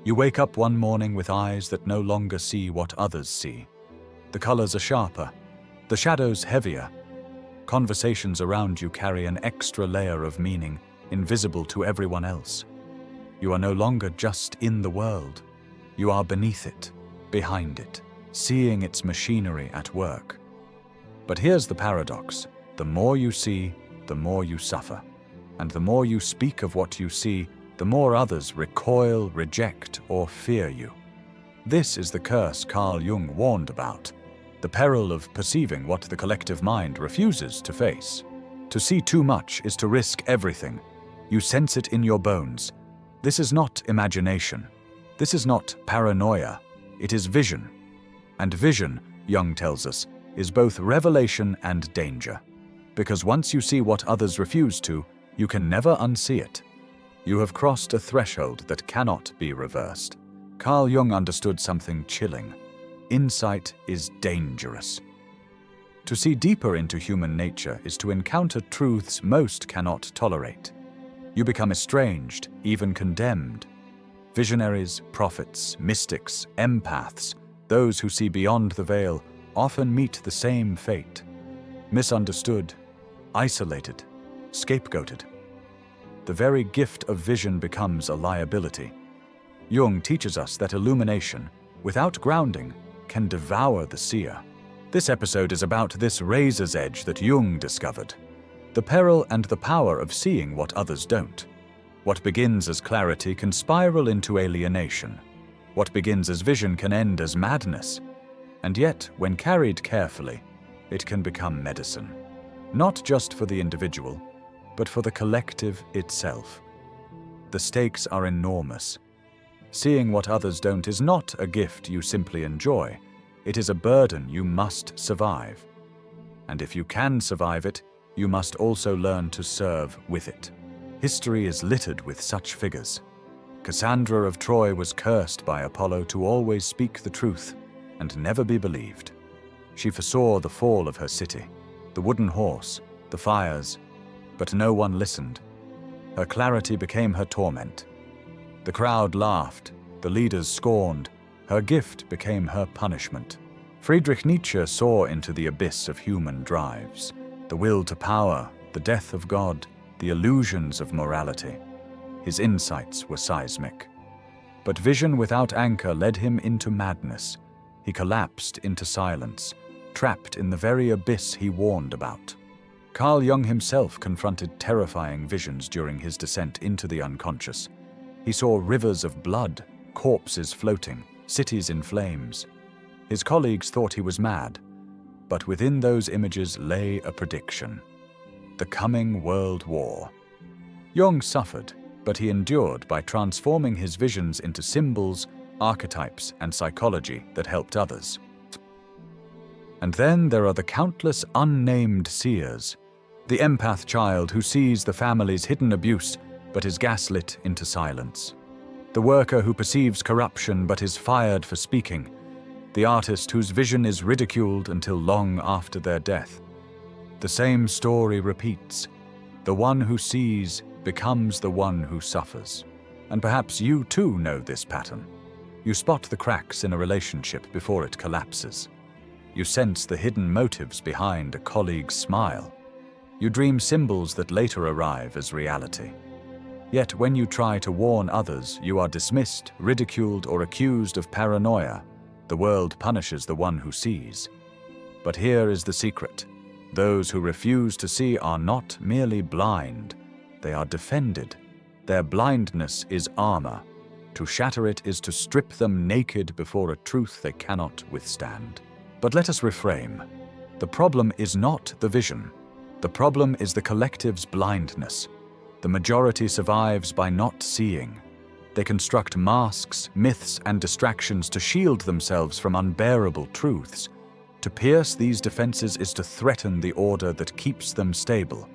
You wake up one morning with eyes that no longer see what others see. The colors are sharper, the shadows heavier. Conversations around you carry an extra layer of meaning, invisible to everyone else. You are no longer just in the world. You are beneath it, behind it, seeing its machinery at work. But here's the paradox. The more you see, the more you suffer. And the more you speak of what you see, the more others recoil, reject, or fear you. This is the curse Carl Jung warned about, the peril of perceiving what the collective mind refuses to face. To see too much is to risk everything. You sense it in your bones. This is not imagination. This is not paranoia. It is vision. And vision, Jung tells us, is both revelation and danger. Because once you see what others refuse to, you can never unsee it. You have crossed a threshold that cannot be reversed. Carl Jung understood something chilling. Insight is dangerous. To see deeper into human nature is to encounter truths most cannot tolerate. You become estranged, even condemned. Visionaries, prophets, mystics, empaths, those who see beyond the veil, often meet the same fate. Misunderstood, isolated, scapegoated. The very gift of vision becomes a liability. Jung teaches us that illumination, without grounding, can devour the seer. This episode is about this razor's edge that Jung discovered, the peril and the power of seeing what others don't. What begins as clarity can spiral into alienation. What begins as vision can end as madness. And yet, when carried carefully, it can become medicine. Not just for the individual, but for the collective itself. The stakes are enormous. Seeing what others don't is not a gift you simply enjoy. It is a burden you must survive. And if you can survive it, you must also learn to serve with it. History is littered with such figures. Cassandra of Troy was cursed by Apollo to always speak the truth and never be believed. She foresaw the fall of her city, the wooden horse, the fires, but no one listened. Her clarity became her torment. The crowd laughed, the leaders scorned. Her gift became her punishment. Friedrich Nietzsche saw into the abyss of human drives, the will to power, the death of God, the illusions of morality. His insights were seismic. But vision without anchor led him into madness. He collapsed into silence, trapped in the very abyss he warned about. Carl Jung himself confronted terrifying visions during his descent into the unconscious. He saw rivers of blood, corpses floating, cities in flames. His colleagues thought he was mad, but within those images lay a prediction: the coming World War. Jung suffered, but he endured by transforming his visions into symbols, archetypes, and psychology that helped others. And then there are the countless unnamed seers. The empath child who sees the family's hidden abuse but is gaslit into silence. The worker who perceives corruption but is fired for speaking. The artist whose vision is ridiculed until long after their death. The same story repeats. The one who sees becomes the one who suffers. And perhaps you too know this pattern. You spot the cracks in a relationship before it collapses. You sense the hidden motives behind a colleague's smile. You dream symbols that later arrive as reality. Yet when you try to warn others, you are dismissed, ridiculed, or accused of paranoia. The world punishes the one who sees. But here is the secret. Those who refuse to see are not merely blind. They are defended. Their blindness is armor. To shatter it is to strip them naked before a truth they cannot withstand. But let us reframe. The problem is not the vision. The problem is the collective's blindness. The majority survives by not seeing. They construct masks, myths, and distractions to shield themselves from unbearable truths. To pierce these defenses is to threaten the order that keeps them stable.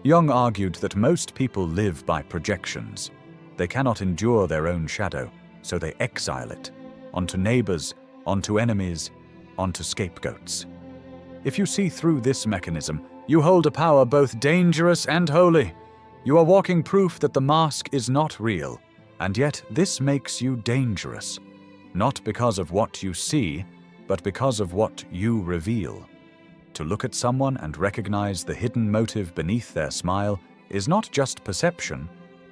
Jung argued that most people live by projections. They cannot endure their own shadow, so they exile it, onto neighbors, onto enemies, onto scapegoats. If you see through this mechanism, you hold a power both dangerous and holy. You are walking proof that the mask is not real. And yet this makes you dangerous, not because of what you see, but because of what you reveal. To look at someone and recognize the hidden motive beneath their smile is not just perception,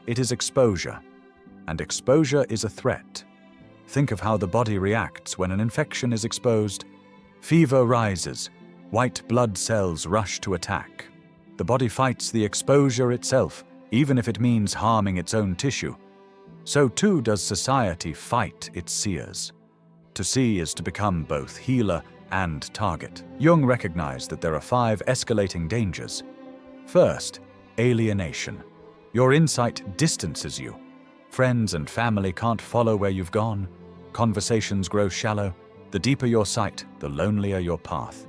it is exposure. And exposure is a threat. Think of how the body reacts when an infection is exposed. Fever rises, white blood cells rush to attack. The body fights the exposure itself, even if it means harming its own tissue. So too does society fight its seers. To see is to become both healer and target. Jung recognized that there are 5 escalating dangers. First, alienation. Your insight distances you. Friends and family can't follow where you've gone. Conversations grow shallow. The deeper your sight, the lonelier your path.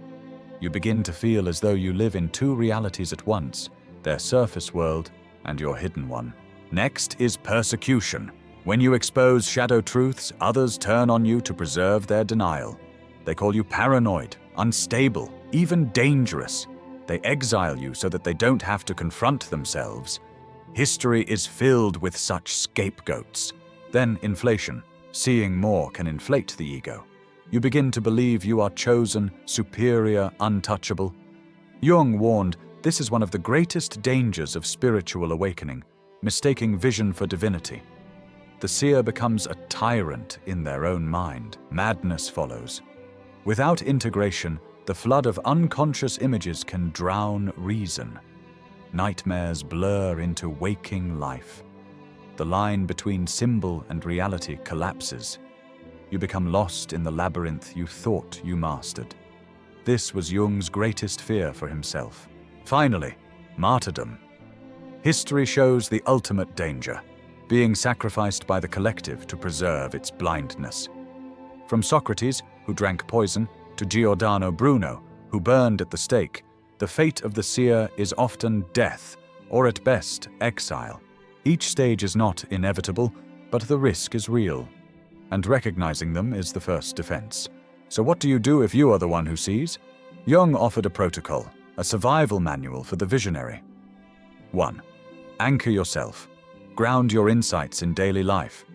You begin to feel as though you live in 2 realities at once, their surface world and your hidden one. Next is persecution. When you expose shadow truths, others turn on you to preserve their denial. They call you paranoid, unstable, even dangerous. They exile you so that they don't have to confront themselves. History is filled with such scapegoats. Then inflation. Seeing more can inflate the ego. You begin to believe you are chosen, superior, untouchable. Jung warned this is one of the greatest dangers of spiritual awakening, mistaking vision for divinity. The seer becomes a tyrant in their own mind. Madness follows. Without integration, the flood of unconscious images can drown reason. Nightmares blur into waking life. The line between symbol and reality collapses. You become lost in the labyrinth you thought you mastered. This was Jung's greatest fear for himself. Finally, martyrdom. History shows the ultimate danger, being sacrificed by the collective to preserve its blindness. From Socrates, who drank poison, to Giordano Bruno, who burned at the stake, the fate of the seer is often death, or at best, exile. Each stage is not inevitable, but the risk is real. And recognizing them is the first defense. So what do you do if you are the one who sees? Jung offered a protocol, a survival manual for the visionary. 1. Anchor yourself. Ground your insights in daily life.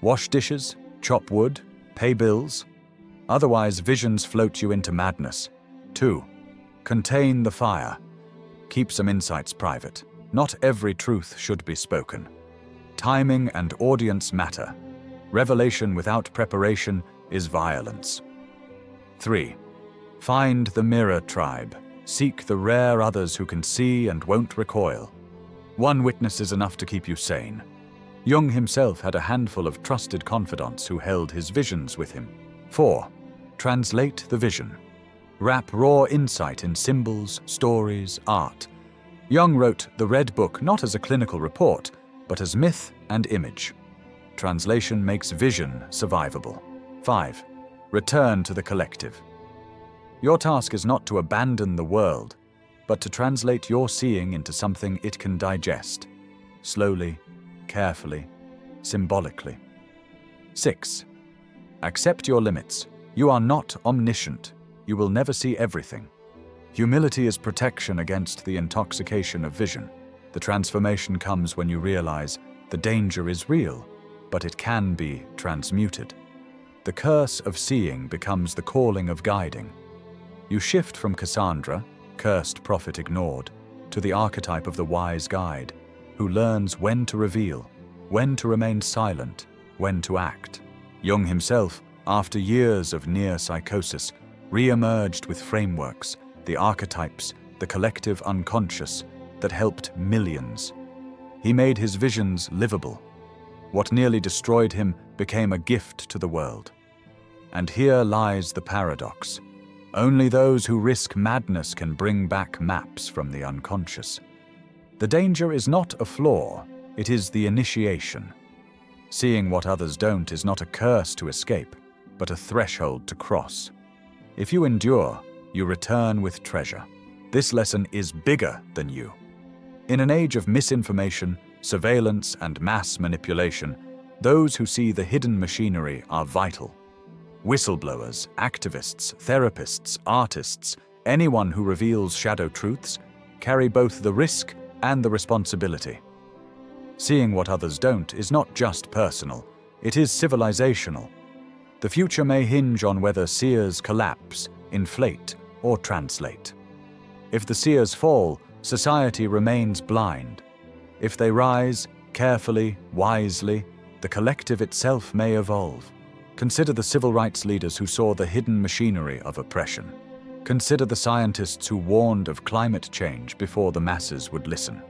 Wash dishes, chop wood, pay bills. Otherwise, visions float you into madness. 2. Contain the fire. Keep some insights private. Not every truth should be spoken. Timing and audience matter. Revelation without preparation is violence. 3. Find the mirror tribe. Seek the rare others who can see and won't recoil. One witness is enough to keep you sane. Jung himself had a handful of trusted confidants who held his visions with him. 4. Translate the vision. Wrap raw insight in symbols, stories, art. Jung wrote the Red Book not as a clinical report, but as myth and image. Translation makes vision survivable. 5. Return to the collective. Your task is not to abandon the world, but to translate your seeing into something it can digest, slowly, carefully, symbolically. 6. Accept your limits. You are not omniscient. You will never see everything. Humility is protection against the intoxication of vision. The transformation comes when you realize the danger is real, but it can be transmuted. The curse of seeing becomes the calling of guiding. You shift from Cassandra, cursed prophet ignored, to the archetype of the wise guide, who learns when to reveal, when to remain silent, when to act. Jung himself, after years of near psychosis, re-emerged with frameworks, the archetypes, the collective unconscious, that helped millions. He made his visions livable. What nearly destroyed him became a gift to the world. And here lies the paradox. Only those who risk madness can bring back maps from the unconscious. The danger is not a flaw, it is the initiation. Seeing what others don't is not a curse to escape, but a threshold to cross. If you endure, you return with treasure. This lesson is bigger than you. In an age of misinformation, surveillance, and mass manipulation, those who see the hidden machinery are vital. Whistleblowers, activists, therapists, artists, anyone who reveals shadow truths, carry both the risk and the responsibility. Seeing what others don't is not just personal, it is civilizational. The future may hinge on whether seers collapse, inflate, or translate. If the seers fall, society remains blind. If they rise, carefully, wisely, the collective itself may evolve. Consider the civil rights leaders who saw the hidden machinery of oppression. Consider the scientists who warned of climate change before the masses would listen.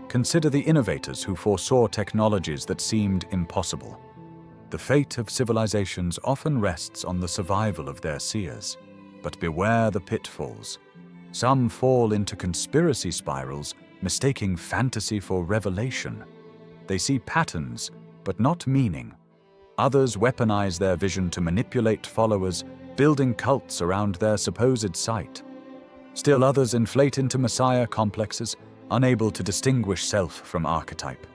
Consider the innovators who foresaw technologies that seemed impossible. The fate of civilizations often rests on the survival of their seers. But beware the pitfalls. Some fall into conspiracy spirals, mistaking fantasy for revelation. They see patterns, but not meaning. Others weaponize their vision to manipulate followers, building cults around their supposed sight. Still others inflate into messiah complexes, unable to distinguish self from archetype.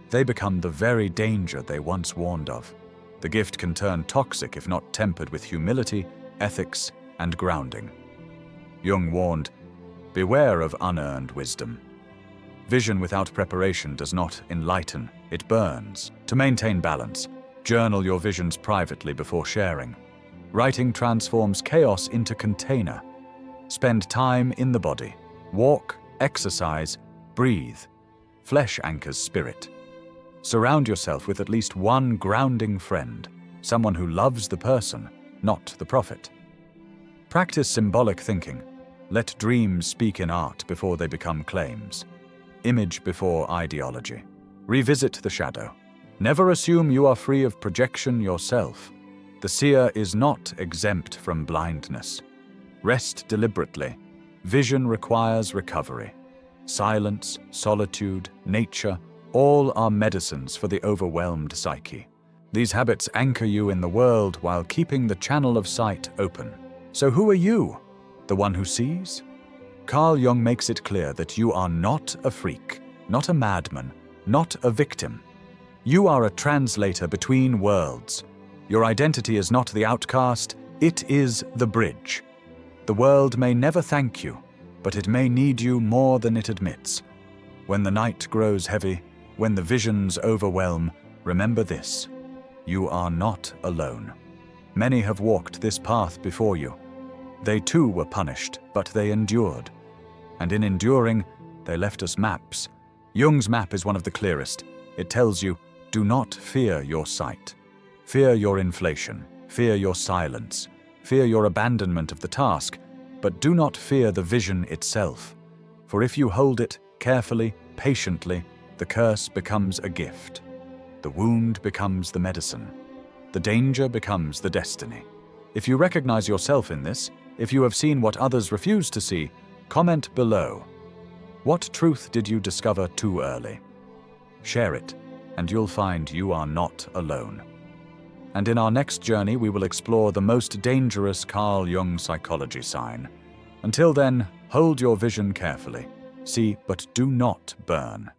They become the very danger they once warned of. The gift can turn toxic if not tempered with humility, ethics, and grounding. Jung warned, beware of unearned wisdom. Vision without preparation does not enlighten, it burns. To maintain balance, journal your visions privately before sharing. Writing transforms chaos into container. Spend time in the body. Walk, exercise, breathe. Flesh anchors spirit. Surround yourself with at least one grounding friend, someone who loves the person, not the prophet. Practice symbolic thinking. Let dreams speak in art before they become claims. Image before ideology. Revisit the shadow. Never assume you are free of projection yourself. The seer is not exempt from blindness. Rest deliberately. Vision requires recovery. Silence, solitude, nature, all are medicines for the overwhelmed psyche. These habits anchor you in the world while keeping the channel of sight open. So who are you? The one who sees? Carl Jung makes it clear that you are not a freak, not a madman, not a victim. You are a translator between worlds. Your identity is not the outcast, it is the bridge. The world may never thank you, but it may need you more than it admits. When the night grows heavy, when the visions overwhelm, remember this: you are not alone. Many have walked this path before you. They too were punished, but they endured. And in enduring, they left us maps. Jung's map is one of the clearest. It tells you, do not fear your sight. Fear your inflation. Fear your silence. Fear your abandonment of the task. But do not fear the vision itself. For if you hold it carefully, patiently, the curse becomes a gift. The wound becomes the medicine. The danger becomes the destiny. If you recognize yourself in this, if you have seen what others refuse to see, comment below. What truth did you discover too early? Share it, and you'll find you are not alone. And in our next journey, we will explore the most dangerous Carl Jung psychology sign. Until then, hold your vision carefully. See, but do not burn.